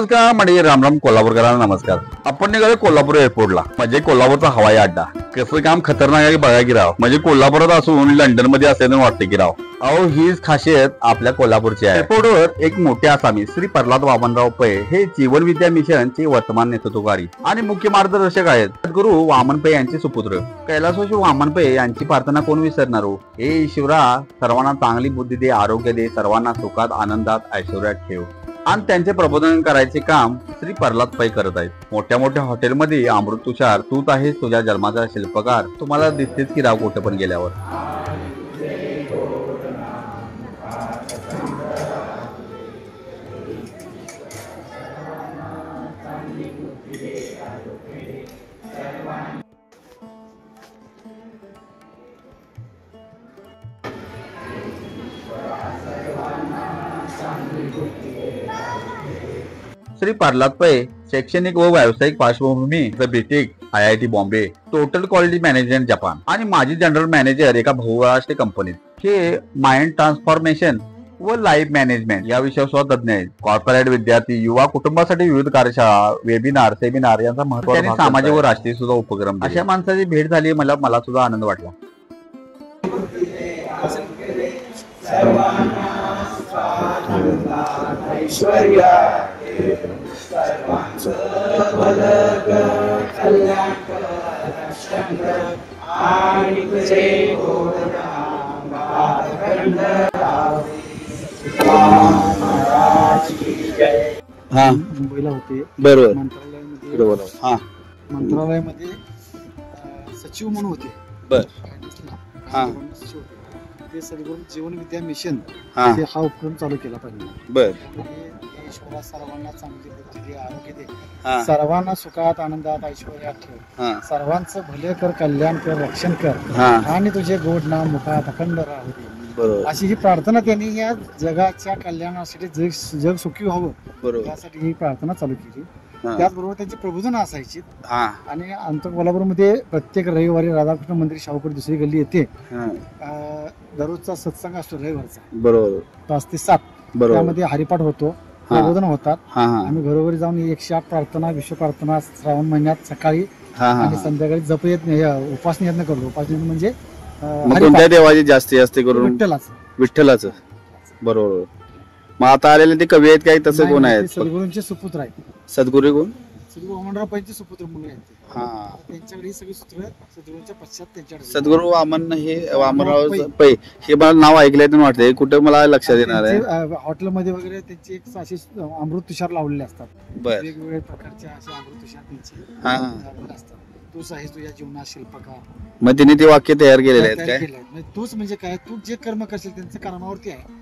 नमस्कार म्हणजे रामराम कोल्हापूरकरांना नमस्कार. आपण निघालो कोल्हापूर एअरपोर्टला, म्हणजे कोल्हापूरचा हवाई अड्डा. कसं काम खतरनाक आहे बघा की राव. म्हणजे कोल्हापुरात असून लंडन मध्ये असल्यानं वाटते की राव. अहो हीच खासियत आपल्या कोल्हापूरची आहे. एअरपोर्टवर एक मोठे आसामी श्री प्रल्हाद वामनराव पै हे जीवन विद्या मिशनचे वर्तमान नेतृत्वकारी आणि मुख्य मार्गदर्शक आहेत. सद्गुरू वामन पै यांचे सुपुत्र कैलासवासी वामन पै यांची प्रार्थना कोण विसरणार हो. हे ईश्वरा सर्वांना चांगली बुद्धी दे, आरोग्य दे, सर्वांना सुखात आनंदात ऐश्वर्यात ठेव. आणि त्यांचे प्रबोधन करायचे काम श्री प्रल्हाद पै करत आहेत. मोठ्या मोठ्या हॉटेलमध्ये अमृत तुषार तूच आहेस तुझ्या जन्माचा शिल्पकार तुम्हाला दिसतेच की राव कुठं पण गेल्यावर. श्री प्रल्हाद पै शैक्षणिक व व्यावसायिक पार्श्वभूमी B Tech IIT Bombay, total quality management Japan आणि माजी जनरल मॅनेजर एका बहुराष्ट्रीय कंपनीत. हे माइंड ट्रान्सफॉर्मेशन व लाईफ मॅनेजमेंट या विषयावर तज्ञ आहेत. कॉर्पोरेट विद्यार्थी युवा कुटुंबासाठी विविध कार्यशाळा, वेबिनार, सेमिनार यांचा महत्त्वाचा सामाजिक व राष्ट्रीय सुद्धा उपक्रम. अशा माणसाची भेट झाली मला सुद्धा आनंद वाटला. मुंबईला होते, बरोबर, मंत्रालयामध्ये सचिव म्हणून होते. ते सद्गुरू जीवन विद्या मिशन हा उपक्रम चालू केला पाहिजे. ईश्वरा सर्वांना चांगली बुद्धी दे, आरोग्य दे, सर्वांना सुखात आनंदात ऐश्वर्यात ठेव, सर्वांचं भले कर, कल्याण कर, रक्षण कर आणि तुझे गोड नाम मुखात अखंड राहू दे. अशी ही प्रार्थना त्यांनी या जगाच्या कल्याणासाठी जग सुखी व्हावं यासाठी ही प्रार्थना चालू केली. त्याचबरोबर त्यांची प्रबोधन असायची. आणि आमच्या कोल्हापूरमध्ये प्रत्येक रविवारी राधाकृष्ण मंदिर शाहूपुरी दुसरी गल्ली येते दररोजचा सत्संग असतो रविवारचा, बरोबर 5 ते 7. त्यामध्ये हरिपाठ होतो, प्रबोधन होतात. आम्ही घरोघरी जाऊन 108 प्रार्थना, विश्व प्रार्थना श्रावण महिन्यात सकाळी आणि संध्याकाळी जप उपासना यत्न करतो. उपासना म्हणजे कोणत्या देवाची जास्ती करून विठ्ठलाचं. बरोबर. मग आता आलेले ते कवी आहेत काय तसं कोण आहेत? सद्गुरूंचे सुपुत्र आहेत. सद्गुरू कोण? सद्गुरू वामनराव पैंचे सुपुत्र म्हणून आहेत. त्यांच्याकडे ही सगळी सूत्र सद्गुरूंच्या पश्चात त्यांच्याकडे. सद्गुरू वामन हे वामनराव पै हे मला नाव ऐकलंय वाटतंय, कुठं मला लक्षात येणार आहे. हॉटेलमध्ये वगैरे त्यांचे एक असे अमृत तुषार लावलेले असतात. वेगवेगळ्या प्रकारचे असे अमृत तुषार त्यांचे असतात. तूच आहेस तुझ्या जीवनात शिल्पकार. मग तिने ते वाक्य तयार केलेले आहेत काय? तूच म्हणजे काय, तू जे कर्म करशील त्यांचं कर्मावरती आहे.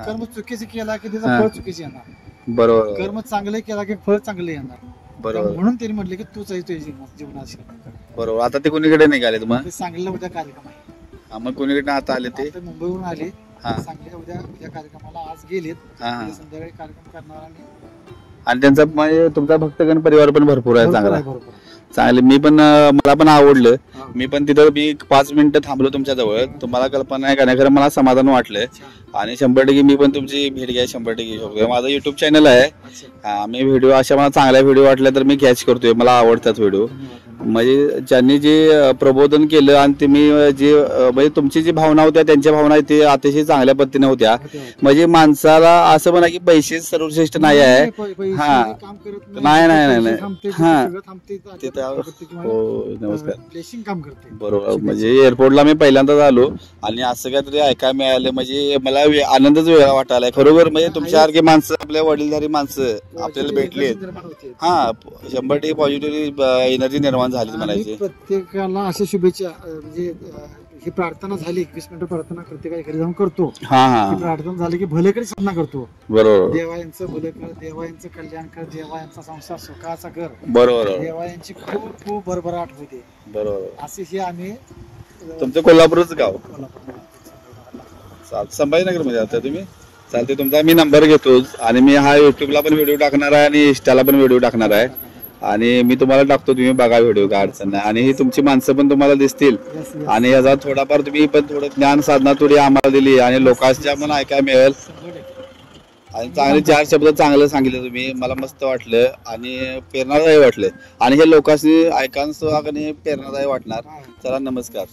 कर्म चुकीचे केला की त्याचं फळ चुकीचे येणार. बरोबर. कर्म चांगले केला की फळ चांगले येणार. बरोबर. म्हणून त्यांनी म्हटले की तूच आहेस तुझ्या जीवनात शिल्पकार. बरोबर. आता ते कोणीकडे निघाले तुम्हाला? सांगलीला उद्या कार्यक्रम आहे. मग कोणीकडे आता आले ते? मुंबईवरून आले. सांगलीला उद्या कार्यक्रमाला आज गेलेत. संध्याकाळी कार्यक्रम करणार. आणि त्यांचा म्हणजे तुमचा भक्तगण परिवार पण भरपूर आहे. चांगला चांगले. मी पण मला पण आवडलं. मी पण तिथं 5 मिनिटं थांबलो तुमच्या जवळ. तुम्हाला कल्पना आहे का नाही, खरं मला समाधान वाटलं. आणि 100% मी पण तुमची भेट घ्या 100% शकतो. माझं युट्यूब चॅनल आहे. मी व्हिडिओ अशा मला चांगल्या व्हिडिओ वाटल्या तर मी कॅच करतोय. मला आवडतात व्हिडिओ. म्हणजे ज्यांनी जे प्रबोधन केलं आणि तुम्ही जे म्हणजे तुमची जी भावना होत्या त्यांच्या भावना ते अतिशय चांगल्या पद्धतीने होत्या. म्हणजे माणसाला असं म्हणा की पैसे सर्वश्रेष्ठ नाही आहे. नाही. नमस्कार. बरोबर. म्हणजे एअरपोर्टला मी पहिल्यांदाच आलो आणि असं काहीतरी ऐकायला मिळालं म्हणजे मला आनंदच वेगळा वाटायला. खरोखर म्हणजे तुमच्यासारखी माणसं, आपल्या वडीलधारी माणसं आपल्याला भेटली. 100% पॉझिटिव्ह एनर्जी निर्माण झाली म्हणायची. प्रत्येकाला अशा शुभेच्छा. म्हणजे ही प्रार्थना झाली, 21 मिनिटं प्रार्थना प्रत्येकाच्या घरी जाऊन करतो. प्रार्थना झाली की भलेकडे साधना करतो. बरोबर. देवायांचं भले कर, देवायांचं कल्याण कर, देवायांचा संसार सुखाचा कर. बरोबर. देवायांची खूप खूप भरभराट होते. बरोबर. असे हे आम्ही. तुमचं कोल्हापूरच गाव? संभाजीनगर मध्ये आता तुम्ही? चालते. तुमचा मी नंबर घेतो आणि मी हा युट्यूबला पण व्हिडिओ टाकणार आहे आणि इंस्टाला पण व्हिडिओ टाकणार आहे. आणि मी तुम्हाला टाकतो, तुम्ही बघा व्हिडिओ, काय अडचण नाही. आणि ही तुमची माणसं पण तुम्हाला दिसतील आणि याचा थोडाफार तुम्ही पण थोडं ज्ञान साधना थोडी आम्हाला दिली आणि लोकांच्या पण ऐकायला मिळेल. आणि चांगले 4 शब्द चांगलं सांगितले तुम्ही, मला मस्त वाटलं आणि प्रेरणादायी वाटलं आणि हे लोकांनी ऐकायला प्रेरणादायी वाटणार. चला नमस्कार.